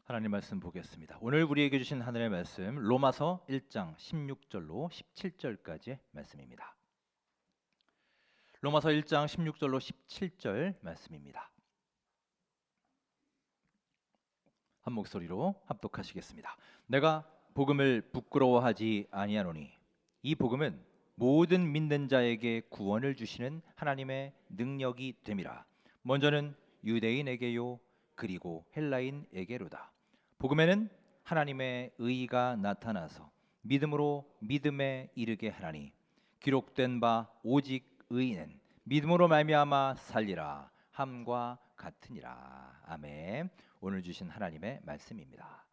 하나님 말씀 보겠습니다. 오늘 우리에게 주신 하늘의 말씀 로마서 1장 16절로 17절까지의 말씀입니다. 로마서 1장 16절로 17절 말씀입니다. 한 목소리로 합독하시겠습니다. 내가 복음을 부끄러워하지 아니하노니 이 복음은 모든 믿는 자에게 구원을 주시는 하나님의 능력이 됨이라. 먼저는 유대인에게요 그리고 헬라인에게로다. 복음에는 하나님의 의가 나타나서 믿음으로 믿음에 이르게 하나니 기록된 바 오직 의인은 믿음으로 말미암아 살리라 함과 같으니라. 아멘. 오늘 주신 하나님의 말씀입니다.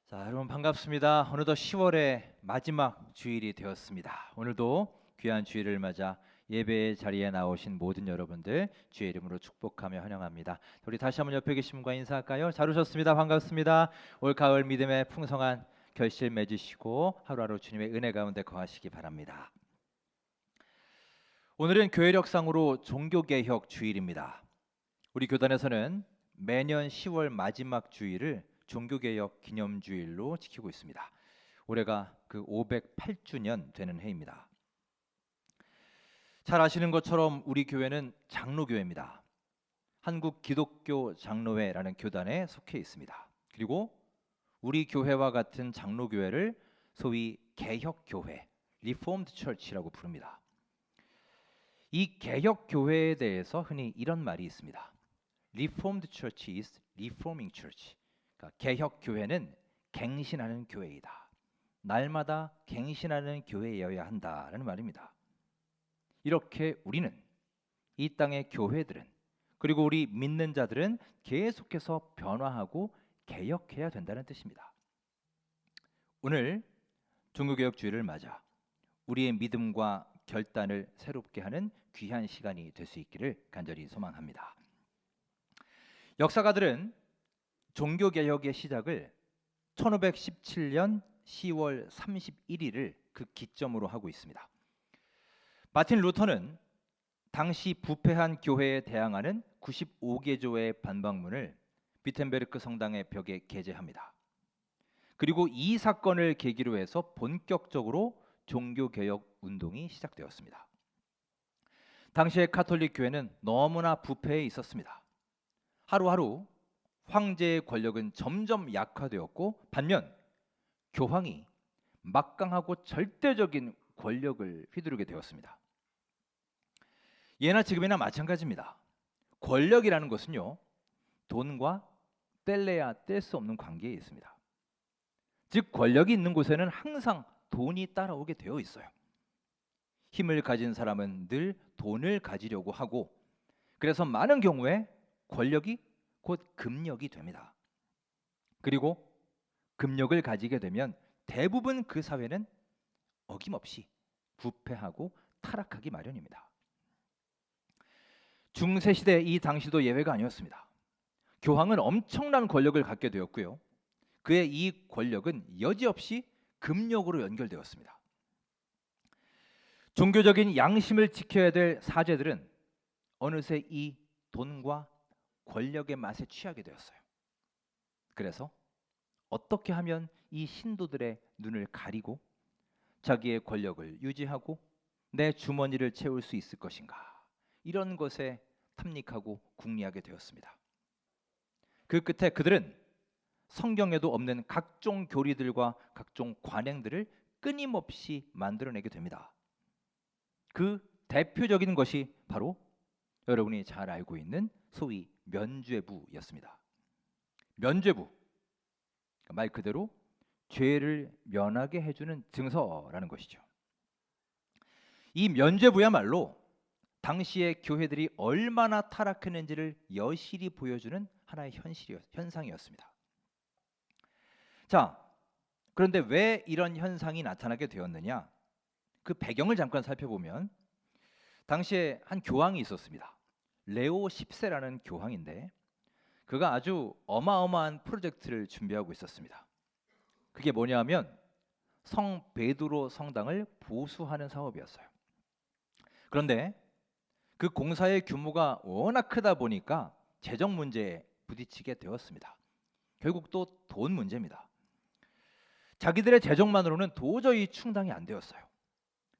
자, 여러분 반갑습니다. 어느덧 10월의 마지막 주일이 되었습니다. 오늘도 귀한 주일을 맞아 예배의 자리에 나오신 모든 여러분들 주의 이름으로 축복하며 환영합니다. 우리 다시 한번 옆에 계신 분과 인사할까요? 잘 오셨습니다. 반갑습니다. 올 가을 믿음의 풍성한 결실 맺으시고 하루하루 주님의 은혜 가운데 거하시기 바랍니다. 오늘은 교회력상으로 종교개혁 주일입니다. 우리 교단에서는 매년 10월 마지막 주일을 종교개혁 기념주일로 지키고 있습니다. 올해가 그 508주년 되는 해입니다. 잘 아시는 것처럼 우리 교회는 장로교회입니다. 한국 기독교 장로회라는 교단에 속해 있습니다. 그리고 우리 교회와 같은 장로교회를 소위 개혁교회, Reformed Church라고 부릅니다. 이 개혁교회에 대해서 흔히 이런 말이 있습니다. Reformed Church is reforming church. 그러니까 개혁교회는 갱신하는 교회이다. 날마다 갱신하는 교회여야 한다라는 말입니다. 이렇게 우리는 이 땅의 교회들은 그리고 우리 믿는 자들은 계속해서 변화하고 개혁해야 된다는 뜻입니다. 오늘 종교개혁주일을 맞아 우리의 믿음과 결단을 새롭게 하는 귀한 시간이 될 수 있기를 간절히 소망합니다. 역사가들은 종교개혁의 시작을 1517년 10월 31일을 그 기점으로 하고 있습니다. 마틴 루터는 당시 부패한 교회에 대항하는 95개조의 반박문을 비텐베르크 성당의 벽에 게재합니다. 그리고 이 사건을 계기로 해서 본격적으로 종교개혁 운동이 시작되었습니다. 당시의 카톨릭 교회는 너무나 부패해 있었습니다. 하루하루 황제의 권력은 점점 약화되었고 반면 교황이 막강하고 절대적인 권력을 휘두르게 되었습니다. 예나 지금이나 마찬가지입니다. 권력이라는 것은요, 돈과 뗄래야 뗄 수 없는 관계에 있습니다. 즉 권력이 있는 곳에는 항상 돈이 따라오게 되어 있어요. 힘을 가진 사람은 늘 돈을 가지려고 하고 그래서 많은 경우에 권력이 곧 금력이 됩니다. 그리고 금력을 가지게 되면 대부분 그 사회는 어김없이 부패하고 타락하기 마련입니다. 중세시대 이 당시도 예외가 아니었습니다. 교황은 엄청난 권력을 갖게 되었고요. 그의 이 권력은 여지없이 금력으로 연결되었습니다. 종교적인 양심을 지켜야 될 사제들은 어느새 이 돈과 권력의 맛에 취하게 되었어요. 그래서 어떻게 하면 이 신도들의 눈을 가리고 자기의 권력을 유지하고 내 주머니를 채울 수 있을 것인가, 이런 것에 탐닉하고 궁리하게 되었습니다. 그 끝에 그들은 성경에도 없는 각종 교리들과 각종 관행들을 끊임없이 만들어내게 됩니다. 그 대표적인 것이 바로 여러분이 잘 알고 있는 소위 면죄부였습니다. 면죄부, 말 그대로 죄를 면하게 해주는 증서라는 것이죠. 이 면죄부야말로 당시의 교회들이 얼마나 타락했는지를 여실히 보여주는 하나의 현상이었습니다. 자, 그런데 왜 이런 현상이 나타나게 되었느냐? 그 배경을 잠깐 살펴보면 당시에 한 교황이 있었습니다. 레오 10세라는 교황인데 그가 아주 어마어마한 프로젝트를 준비하고 있었습니다. 그게 뭐냐면 성 베드로 성당을 보수하는 사업이었어요. 그런데 그 공사의 규모가 워낙 크다 보니까 재정 문제에 부딪히게 되었습니다. 결국 또 돈 문제입니다. 자기들의 재정만으로는 도저히 충당이 안 되었어요.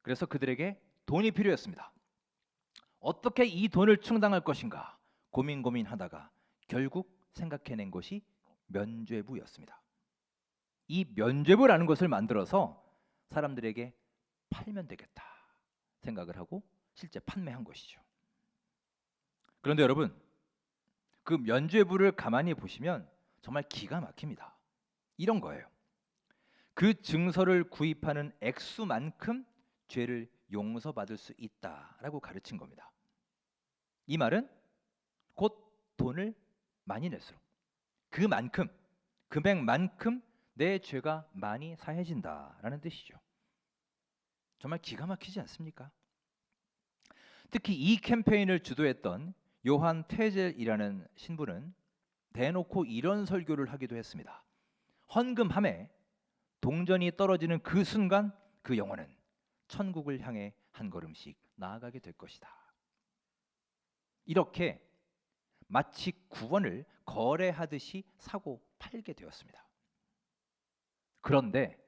그래서 그들에게 돈이 필요했습니다. 어떻게 이 돈을 충당할 것인가 고민하다가 결국 생각해낸 것이 면죄부였습니다. 이 면죄부라는 것을 만들어서 사람들에게 팔면 되겠다 생각을 하고 실제 판매한 것이죠. 그런데 여러분, 그 면죄부를 가만히 보시면 정말 기가 막힙니다. 이런 거예요. 그 증서를 구입하는 액수만큼 죄를 용서받을 수 있다라고 가르친 겁니다. 이 말은 곧 돈을 많이 낼수록 그만큼, 금액만큼 내 죄가 많이 사해진다라는 뜻이죠. 정말 기가 막히지 않습니까? 특히 이 캠페인을 주도했던 요한 테젤이라는 신부는 대놓고 이런 설교를 하기도 했습니다. 헌금함에 동전이 떨어지는 그 순간 그 영혼은 천국을 향해 한 걸음씩 나아가게 될 것이다. 이렇게 마치 구원을 거래하듯이 사고 팔게 되었습니다. 그런데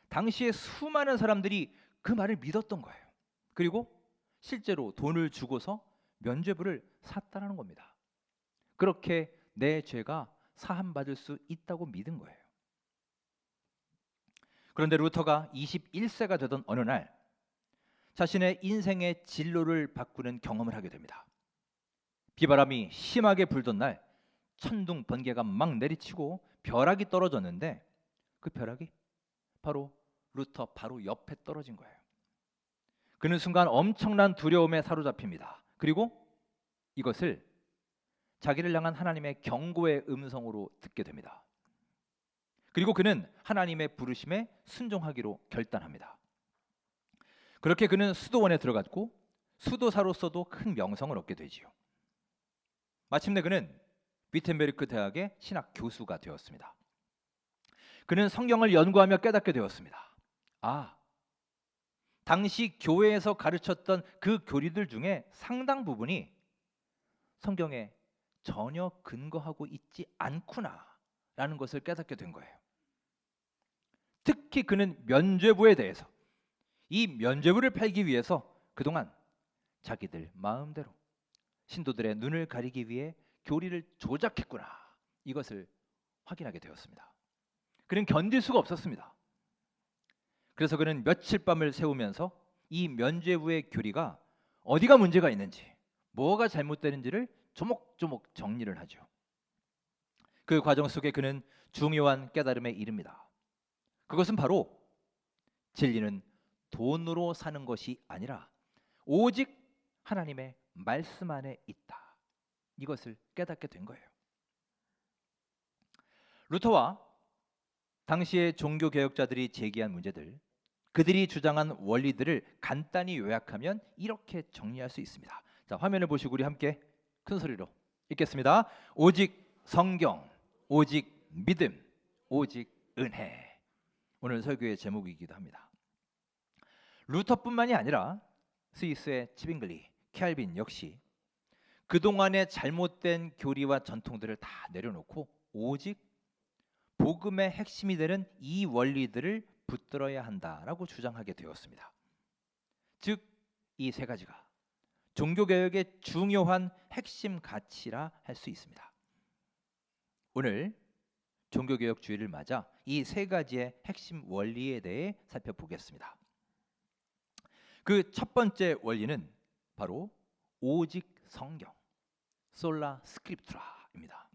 당시에 수많은 사람들이 그 말을 믿었던 거예요. 그리고 실제로 돈을 주고서 면죄부를 샀다는 겁니다. 그렇게 내 죄가 사함받을 수 있다고 믿은 거예요. 그런데 루터가 21세가 되던 어느 날 자신의 인생의 진로를 바꾸는 경험을 하게 됩니다. 비바람이 심하게 불던 날 천둥 번개가 막 내리치고 벼락이 떨어졌는데 그 벼락이 바로 루터 바로 옆에 떨어진 거예요. 그는 순간 엄청난 두려움에 사로잡힙니다. 그리고 이것을 자기를 향한 하나님의 경고의 음성으로 듣게 됩니다. 그리고 그는 하나님의 부르심에 순종하기로 결단합니다. 그렇게 그는 수도원에 들어갔고 수도사로서도 큰 명성을 얻게 되지요. 마침내 그는 위텐베르크 대학의 신학 교수가 되었습니다. 그는 성경을 연구하며 깨닫게 되었습니다. 당시 교회에서 가르쳤던 그 교리들 중에 상당 부분이 성경에 전혀 근거하고 있지 않구나라는 것을 깨닫게 된 거예요. 특히 그는 면죄부에 대해서, 이 면죄부를 팔기 위해서 그동안 자기들 마음대로 신도들의 눈을 가리기 위해 교리를 조작했구나, 이것을 확인하게 되었습니다. 그는 견딜 수가 없었습니다. 그래서 그는 며칠 밤을 새우면서 이 면죄부의 교리가 어디가 문제가 있는지, 뭐가 잘못되는지를 조목조목 정리를 하죠. 그 과정 속에 그는 중요한 깨달음에 이릅니다. 그것은 바로 진리는 돈으로 사는 것이 아니라 오직 하나님의 말씀 안에 있다. 이것을 깨닫게 된 거예요. 루터와 당시의 종교개혁자들이 제기한 문제들, 그들이 주장한 원리들을 간단히 요약하면 이렇게 정리할 수 있습니다. 자, 화면을 보시고 우리 함께 큰 소리로 읽겠습니다. 오직 성경, 오직 믿음, 오직 은혜. 오늘 설교의 제목이기도 합니다. 루터뿐만이 아니라 스위스의 치빙글리, 켈빈 역시 그동안의 잘못된 교리와 전통들을 다 내려놓고 오직 복음의 핵심이 되는 이 원리들을 붙들어야 한다라고 주장하게 되었습니다. 즉, 이 세 가지가 종교개혁의 중요한 핵심 가치라 할 수 있습니다. 오늘 종교개혁주의를 맞아 이 세 가지의 핵심 원리에 대해 살펴보겠습니다. 그 첫 번째 원리는 바로 오직 성경, 솔라 스크립투라입니다.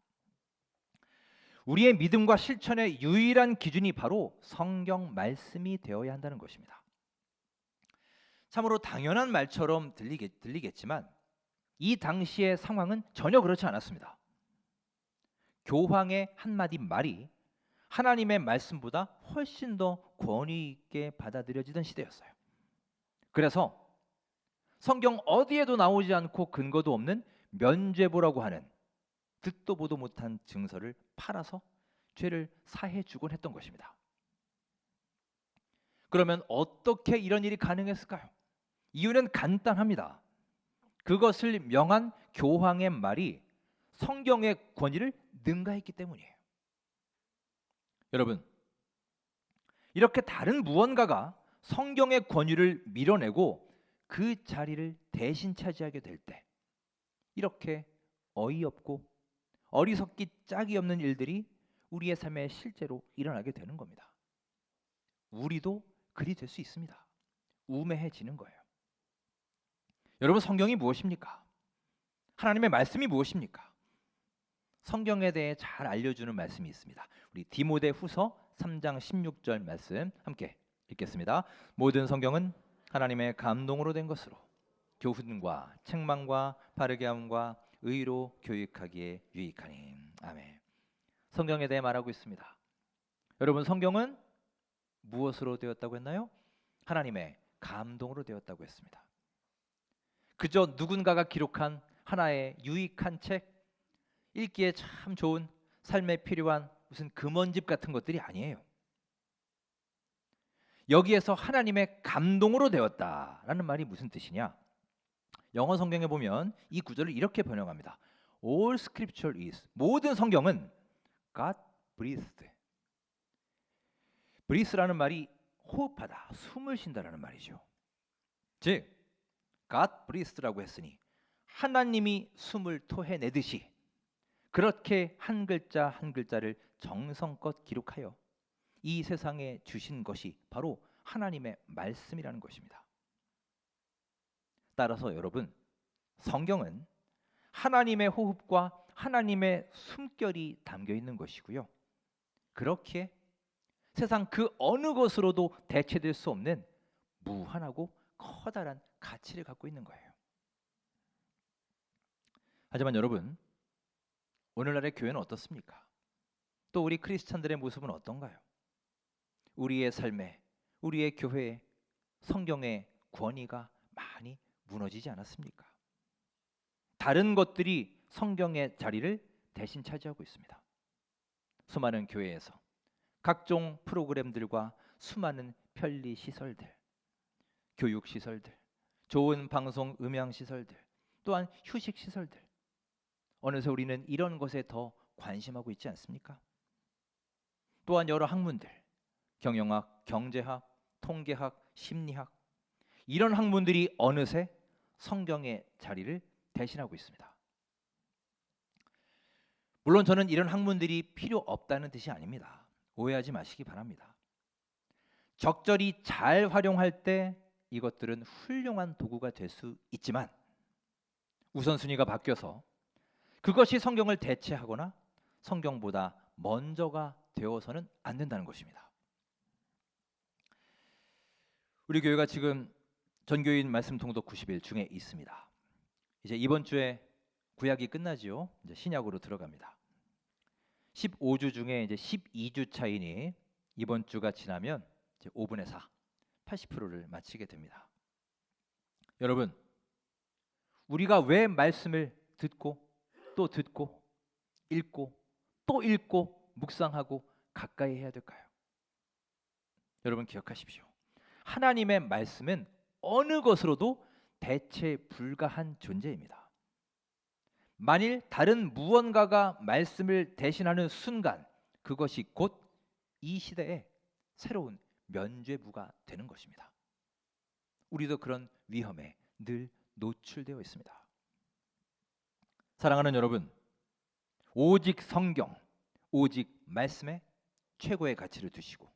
우리의 믿음과 실천의 유일한 기준이 바로 성경 말씀이 되어야 한다는 것입니다. 참으로 당연한 말처럼 들리겠지만 이 당시의 상황은 전혀 그렇지 않았습니다. 교황의 한마디 말이 하나님의 말씀보다 훨씬 더 권위 있게 받아들여지던 시대였어요. 그래서 성경 어디에도 나오지 않고 근거도 없는 면죄부라고 하는 듣도 보도 못한 증서를 팔아서 죄를 사해 주곤 했던 것입니다. 그러면 어떻게 이런 일이 가능했을까요? 이유는 간단합니다. 그것을 명한 교황의 말이 성경의 권위를 능가했기 때문이에요. 여러분, 이렇게 다른 무언가가 성경의 권위를 밀어내고 그 자리를 대신 차지하게 될 때, 이렇게 어이없고 어리석기 짝이 없는 일들이 우리의 삶에 실제로 일어나게 되는 겁니다. 우리도 그리 될 수 있습니다. 우매해지는 거예요. 여러분, 성경이 무엇입니까? 하나님의 말씀이 무엇입니까? 성경에 대해 잘 알려주는 말씀이 있습니다. 우리 디모데후서 3장 16절 말씀 함께 읽겠습니다. 모든 성경은 하나님의 감동으로 된 것으로 교훈과 책망과 바르게 함과 의로 교육하기에 유익하니. 아멘. 성경에 대해 말하고 있습니다. 여러분, 성경은 무엇으로 되었다고 했나요? 하나님의 감동으로 되었다고 했습니다. 그저 누군가가 기록한 하나의 유익한 책, 읽기에 참 좋은 삶에 필요한 무슨 금원집 같은 것들이 아니에요. 여기에서 하나님의 감동으로 되었다라는 말이 무슨 뜻이냐? 영어 성경에 보면 이 구절을 이렇게 번역합니다. All scripture is, 모든 성경은 God breathed. breathe라는 말이 호흡하다, 숨을 쉰다라는 말이죠. 즉, God breathed라고 했으니 하나님이 숨을 토해내듯이 그렇게 한 글자 한 글자를 정성껏 기록하여 이 세상에 주신 것이 바로 하나님의 말씀이라는 것입니다. 따라서 여러분, 성경은 하나님의 호흡과 하나님의 숨결이 담겨 있는 것이고요. 그렇게 세상 그 어느 것으로도 대체될 수 없는 무한하고 커다란 가치를 갖고 있는 거예요. 하지만 여러분, 오늘날의 교회는 어떻습니까? 또 우리 크리스찬들의 모습은 어떤가요? 우리의 삶에, 우리의 교회에 성경의 권위가 많이 무너지지 않았습니까? 다른 것들이 성경의 자리를 대신 차지하고 있습니다. 수많은 교회에서 각종 프로그램들과 수많은 편리 시설들, 교육 시설들, 좋은 방송 음향 시설들, 또한 휴식 시설들, 어느새 우리는 이런 것에 더 관심하고 있지 않습니까? 또한 여러 학문들, 경영학, 경제학, 통계학, 심리학, 이런 학문들이 어느새 성경의 자리를 대신하고 있습니다. 물론 저는 이런 학문들이 필요 없다는 뜻이 아닙니다. 오해하지 마시기 바랍니다. 적절히 잘 활용할 때 이것들은 훌륭한 도구가 될 수 있지만 우선순위가 바뀌어서 그것이 성경을 대체하거나 성경보다 먼저가 되어서는 안 된다는 것입니다. 우리 교회가 지금 전교인 말씀 통독 90일 중에 있습니다. 이제 이번 주에 구약이 끝나지요. 이제 신약으로 들어갑니다. 15주 중에 이제 12주 차이니 이번 주가 지나면 이제 5분의 4, 80%를 마치게 됩니다. 여러분, 우리가 왜 말씀을 듣고 또 듣고 읽고 또 읽고 묵상하고 가까이 해야 될까요? 여러분 기억하십시오. 하나님의 말씀은 어느 것으로도 대체 불가한 존재입니다. 만일 다른 무언가가 말씀을 대신하는 순간 그것이 곧 이 시대의 새로운 면죄부가 되는 것입니다. 우리도 그런 위험에 늘 노출되어 있습니다. 사랑하는 여러분, 오직 성경, 오직 말씀에 최고의 가치를 두시고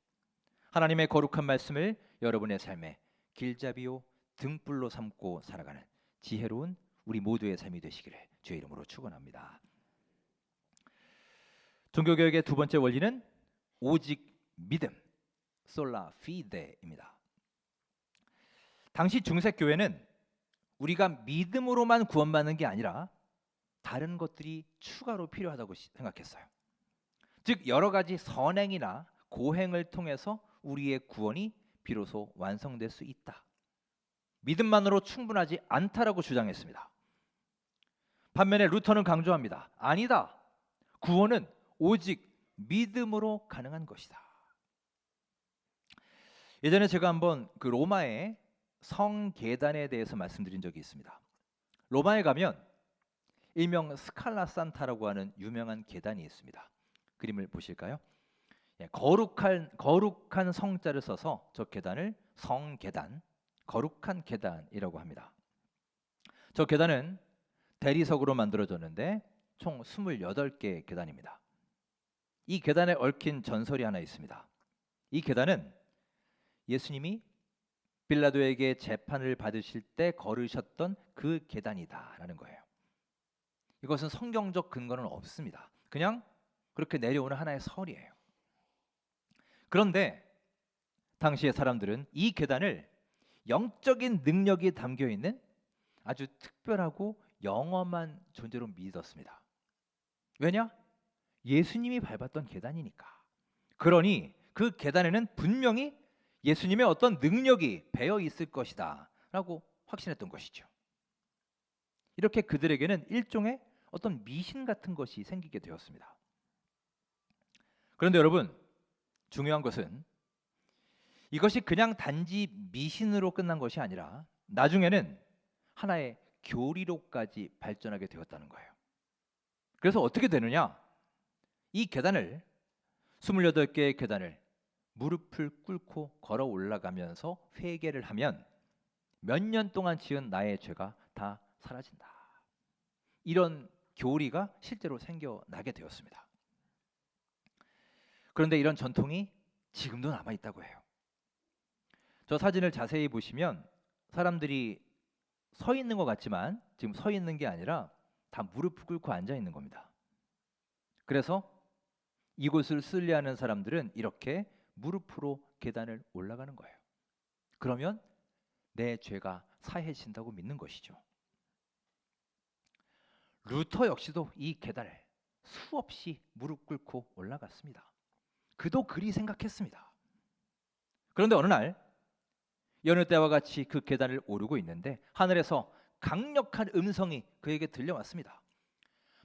하나님의 거룩한 말씀을 여러분의 삶에 길잡이요 등불로 삼고 살아가는 지혜로운 우리 모두의 삶이 되시기를 주의 이름으로 축원합니다. 종교개혁의 두 번째 원리는 오직 믿음, 솔라 피데입니다. 당시 중세 교회는 우리가 믿음으로만 구원받는 게 아니라 다른 것들이 추가로 필요하다고 생각했어요. 즉 여러 가지 선행이나 고행을 통해서 우리의 구원이 비로소 완성될 수 있다. 믿음만으로 충분하지 않다라고 주장했습니다. 반면에 루터는 강조합니다. 아니다. 구원은 오직 믿음으로 가능한 것이다. 예전에 제가 한번 그 로마의 성계단에 대해서 말씀드린 적이 있습니다. 로마에 가면 일명 스칼라 산타라고 하는 유명한 계단이 있습니다. 그림을 보실까요? 거룩한 성자를 써서 저 계단을 성계단, 거룩한 계단이라고 합니다. 저 계단은 대리석으로 만들어졌는데 총 28개의 계단입니다. 이 계단에 얽힌 전설이 하나 있습니다. 이 계단은 예수님이 빌라도에게 재판을 받으실 때 걸으셨던 그 계단이다라는 거예요. 이것은 성경적 근거는 없습니다. 그냥 그렇게 내려오는 하나의 설이에요. 그런데 당시의 사람들은 이 계단을 영적인 능력이 담겨 있는 아주 특별하고 영험한 존재로 믿었습니다. 왜냐? 예수님이 밟았던 계단이니까. 그러니 그 계단에는 분명히 예수님의 어떤 능력이 배어 있을 것이다 라고 확신했던 것이죠. 이렇게 그들에게는 일종의 어떤 미신 같은 것이 생기게 되었습니다. 그런데 여러분, 중요한 것은 이것이 그냥 단지 미신으로 끝난 것이 아니라 나중에는 하나의 교리로까지 발전하게 되었다는 거예요. 그래서 어떻게 되느냐? 이 계단을 28개의 계단을 무릎을 꿇고 걸어 올라가면서 회개를 하면 몇 년 동안 지은 나의 죄가 다 사라진다. 이런 교리가 실제로 생겨나게 되었습니다. 그런데 이런 전통이 지금도 남아 있다고 해요. 저 사진을 자세히 보시면 사람들이 서 있는 것 같지만 지금 서 있는 게 아니라 다 무릎을 꿇고 앉아 있는 겁니다. 그래서 이곳을 순례하는 사람들은 이렇게 무릎으로 계단을 올라가는 거예요. 그러면 내 죄가 사해진다고 믿는 것이죠. 루터 역시도 이 계단을 수없이 무릎 꿇고 올라갔습니다. 그도 그리 생각했습니다. 그런데 어느 날 여느 때와 같이 그 계단을 오르고 있는데 하늘에서 강력한 음성이 그에게 들려왔습니다.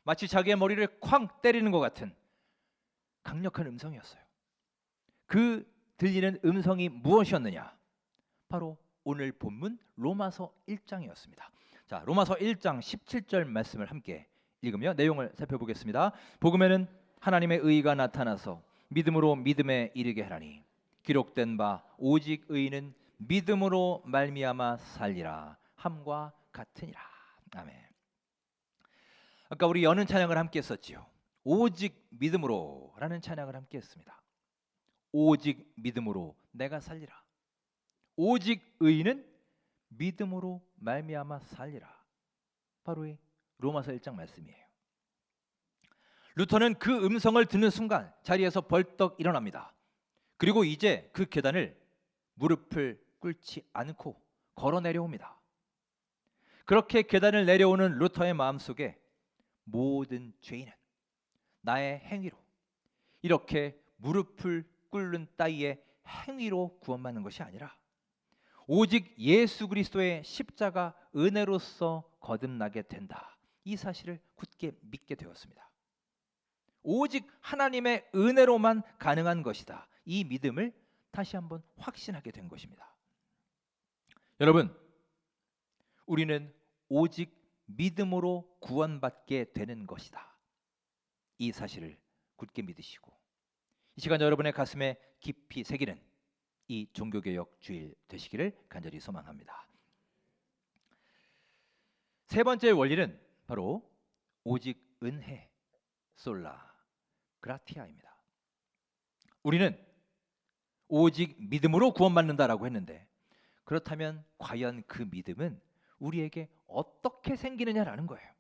마치 자기의 머리를 쾅 때리는 것 같은 강력한 음성이었어요. 그 들리는 음성이 무엇이었느냐? 바로 오늘 본문 로마서 1장이었습니다. 자, 로마서 1장 17절 말씀을 함께 읽으며 내용을 살펴보겠습니다. 복음에는 하나님의 의가 나타나서 믿음으로 믿음에 이르게 하라니 기록된 바 오직 의인은 믿음으로 말미암아 살리라 함과 같으니라. 아멘. 아까 우리 여는 찬양을 함께 했었지요. 오직 믿음으로라는 찬양을 함께 했습니다. 오직 믿음으로 내가 살리라. 오직 의인은 믿음으로 말미암아 살리라. 바로 이 로마서 1장 말씀이에요. 루터는 그 음성을 듣는 순간 자리에서 벌떡 일어납니다. 그리고 이제 그 계단을 무릎을 꿇지 않고 걸어 내려옵니다. 그렇게 계단을 내려오는 루터의 마음속에 모든 죄인은 나의 행위로, 이렇게 무릎을 꿇는 따위의 행위로 구원받는 것이 아니라 오직 예수 그리스도의 십자가 은혜로서 거듭나게 된다. 이 사실을 굳게 믿게 되었습니다. 오직 하나님의 은혜로만 가능한 것이다. 이 믿음을 다시 한번 확신하게 된 것입니다. 여러분, 우리는 오직 믿음으로 구원받게 되는 것이다. 이 사실을 굳게 믿으시고 이 시간 여러분의 가슴에 깊이 새기는 이 종교개혁 주일 되시기를 간절히 소망합니다. 세 번째 원리는 바로 오직 은혜, 솔라 그라티아입니다. 우리는 오직 믿음으로 구원받는다라고 했는데 그렇다면 과연 그 믿음은 우리에게 어떻게 생기느냐라는 거예요.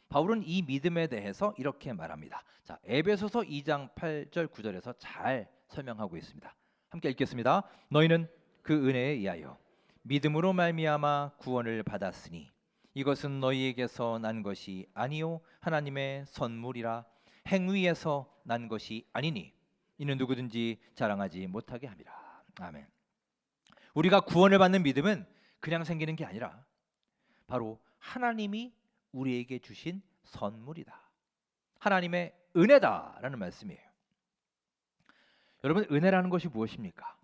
바울은 이 믿음에 대해서 이렇게 말합니다. 자, 에베소서 2장 8절 9절에서 잘 설명하고 있습니다. 함께 읽겠습니다. 너희는 그 은혜에 의하여 믿음으로 말미암아 구원을 받았으니 이것은 너희에게서 난 것이 아니요 하나님의 선물이라 행위에서 난 것이 아니니 이는 누구든지 자랑하지 못하게 함이라. 아멘. 우리가 구원을 받는 믿음은 그냥 생기는 게 아니라 바로 하나님이 우리에게 주신 선물이다. 하나님의 은혜다라는 말씀이에요. 여러분, 은혜라는 것이 무엇입니까?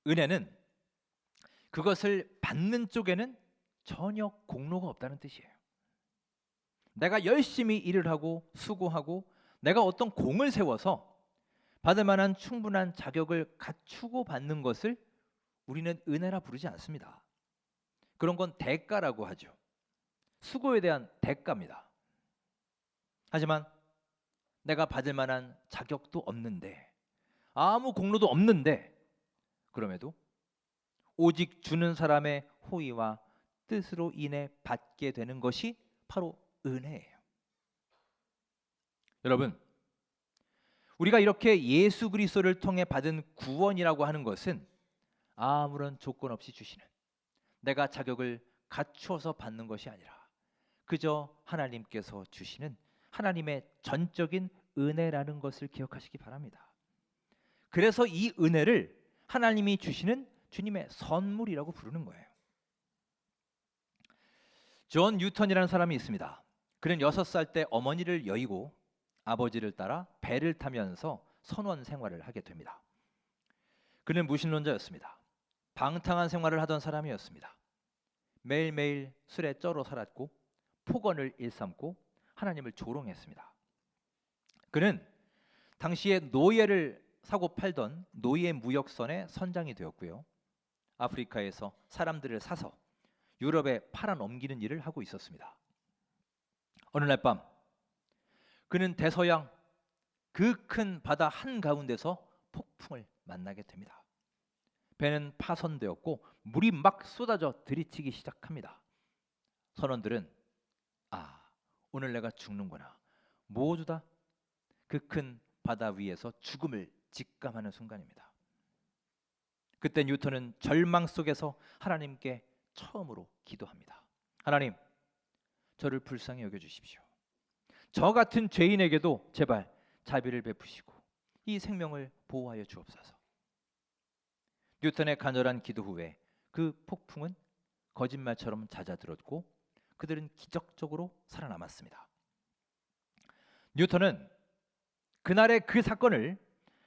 은혜는 그것을 받는 쪽에는 전혀 공로가 없다는 뜻이에요. 내가 열심히 일을 하고 수고하고 내가 어떤 공을 세워서 받을 만한 충분한 자격을 갖추고 받는 것을 우리는 은혜라 부르지 않습니다. 그런 건 대가라고 하죠. 수고에 대한 대가입니다. 하지만 내가 받을 만한 자격도 없는데, 아무 공로도 없는데, 그럼에도 오직 주는 사람의 호의와 뜻으로 인해 받게 되는 것이 바로 은혜예요. 여러분, 우리가 이렇게 예수 그리스도를 통해 받은 구원이라고 하는 것은 아무런 조건 없이 주시는, 내가 자격을 갖추어서 받는 것이 아니라 그저 하나님께서 주시는 하나님의 전적인 은혜라는 것을 기억하시기 바랍니다. 그래서 이 은혜를 하나님이 주시는 주님의 선물이라고 부르는 거예요. 존 뉴턴이라는 사람이 있습니다. 그는 6살 때 어머니를 여의고 아버지를 따라 배를 타면서 선원 생활을 하게 됩니다. 그는 무신론자였습니다. 방탕한 생활을 하던 사람이었습니다. 매일매일 술에 쩔어 살았고 폭언을 일삼고 하나님을 조롱했습니다. 그는 당시에 노예를 사고 팔던 노예 무역선의 선장이 되었고요. 아프리카에서 사람들을 사서 유럽에 팔아넘기는 일을 하고 있었습니다. 어느 날 밤 그는 대서양 그 큰 바다 한가운데서 폭풍을 만나게 됩니다. 배는 파손되었고 물이 막 쏟아져 들이치기 시작합니다. 선원들은 오늘 내가 죽는구나. 모두 다 그 큰 바다 위에서 죽음을 직감하는 순간입니다. 그때 뉴턴은 절망 속에서 하나님께 처음으로 기도합니다. 하나님, 저를 불쌍히 여겨주십시오. 저 같은 죄인에게도 제발 자비를 베푸시고 이 생명을 보호하여 주옵소서. 뉴턴의 간절한 기도 후에 그 폭풍은 거짓말처럼 잦아들었고 그들은 기적적으로 살아남았습니다. 뉴턴은 그날의 그 사건을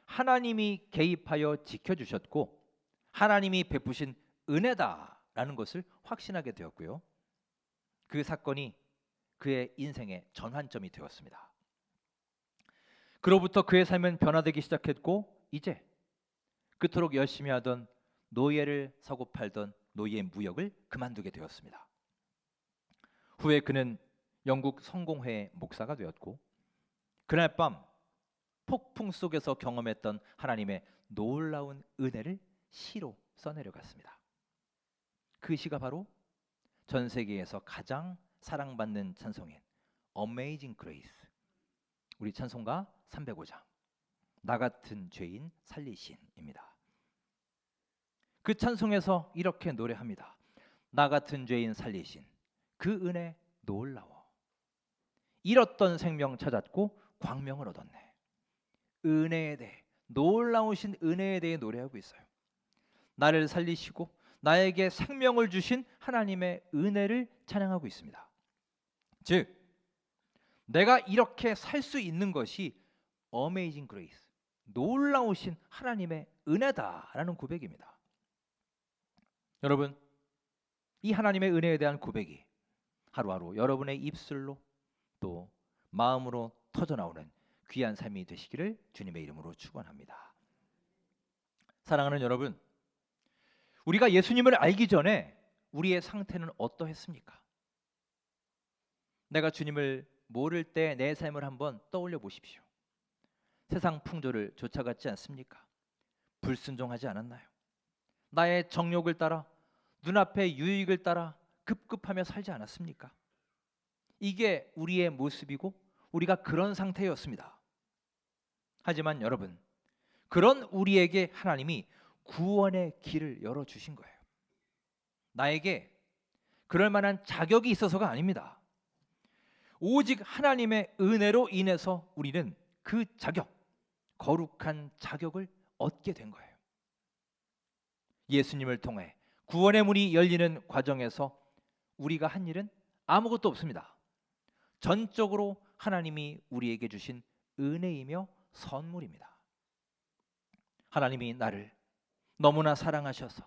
하나님이 개입하여 지켜주셨고 하나님이 베푸신 은혜다라는 것을 확신하게 되었고요. 그 사건이 그의 인생의 전환점이 되었습니다. 그로부터 그의 삶은 변화되기 시작했고 이제 그토록 열심히 하던 노예를 사고 팔던 노예 무역을 그만두게 되었습니다. 후에 그는 영국 성공회의 목사가 되었고 그날 밤 폭풍 속에서 경험했던 하나님의 놀라운 은혜를 시로 써내려갔습니다. 그 시가 바로 전 세계에서 가장 사랑받는 찬송인 Amazing Grace, 우리 찬송가 305장 나 같은 죄인 살리신입니다. 그 찬송에서 이렇게 노래합니다. 나 같은 죄인 살리신 그 은혜 놀라워. 잃었던 생명 찾았고 광명을 얻었네. 은혜에 대해, 놀라우신 은혜에 대해 노래하고 있어요. 나를 살리시고 나에게 생명을 주신 하나님의 은혜를 찬양하고 있습니다. 즉 내가 이렇게 살 수 있는 것이 Amazing Grace, 놀라우신 하나님의 은혜다라는 고백입니다. 여러분, 이 하나님의 은혜에 대한 고백이 하루하루 여러분의 입술로 또 마음으로 터져나오는 귀한 삶이 되시기를 주님의 이름으로 축원합니다. 사랑하는 여러분, 우리가 예수님을 알기 전에 우리의 상태는 어떠했습니까? 내가 주님을 모를 때 내 삶을 한번 떠올려 보십시오. 세상 풍조를 쫓아갔지 않습니까? 불순종하지 않았나요? 나의 정욕을 따라, 눈앞의 유익을 따라 급급하며 살지 않았습니까? 이게 우리의 모습이고 우리가 그런 상태였습니다. 하지만 여러분, 그런 우리에게 하나님이 구원의 길을 열어주신 거예요. 나에게 그럴 만한 자격이 있어서가 아닙니다. 오직 하나님의 은혜로 인해서 우리는 그 자격, 거룩한 자격을 얻게 된 거예요. 예수님을 통해 구원의 문이 열리는 과정에서 우리가 한 일은 아무것도 없습니다. 전적으로 하나님이 우리에게 주신 은혜이며 선물입니다. 하나님이 나를 너무나 사랑하셔서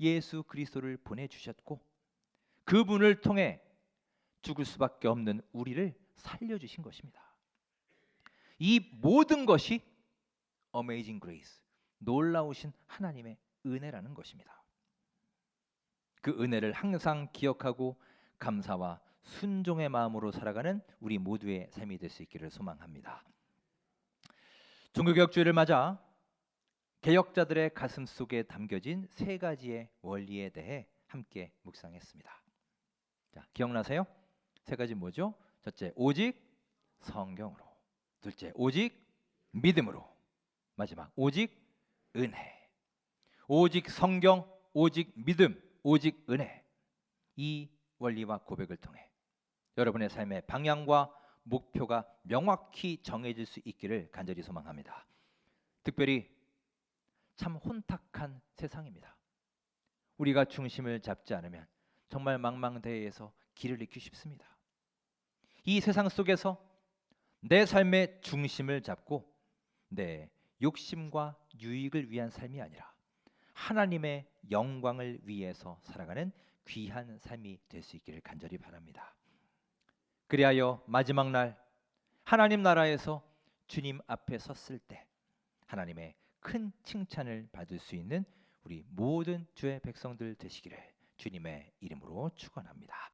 예수 그리스도를 보내주셨고 그분을 통해 죽을 수밖에 없는 우리를 살려주신 것입니다. 이 모든 것이 Amazing Grace, 놀라우신 하나님의 은혜라는 것입니다. 그 은혜를 항상 기억하고 감사와 순종의 마음으로 살아가는 우리 모두의 삶이 될 수 있기를 소망합니다. 종교개혁주의를 맞아 개혁자들의 가슴 속에 담겨진 세 가지의 원리에 대해 함께 묵상했습니다. 자, 기억나세요? 세 가지 뭐죠? 첫째, 오직 성경으로. 둘째, 오직 믿음으로. 마지막, 오직 은혜. 오직 성경, 오직 믿음, 오직 은혜. 이 원리와 고백을 통해 여러분의 삶의 방향과 목표가 명확히 정해질 수 있기를 간절히 소망합니다. 특별히 참 혼탁한 세상입니다. 우리가 중심을 잡지 않으면 정말 망망대해에서 길을 잃기 쉽습니다. 이 세상 속에서 내 삶의 중심을 잡고 내 욕심과 유익을 위한 삶이 아니라 하나님의 영광을 위해서 살아가는 귀한 삶이 될 수 있기를 간절히 바랍니다. 그리하여 마지막 날 하나님 나라에서 주님 앞에 섰을 때 하나님의 큰 칭찬을 받을 수 있는 우리 모든 주의 백성들 되시기를 주님의 이름으로 축원합니다.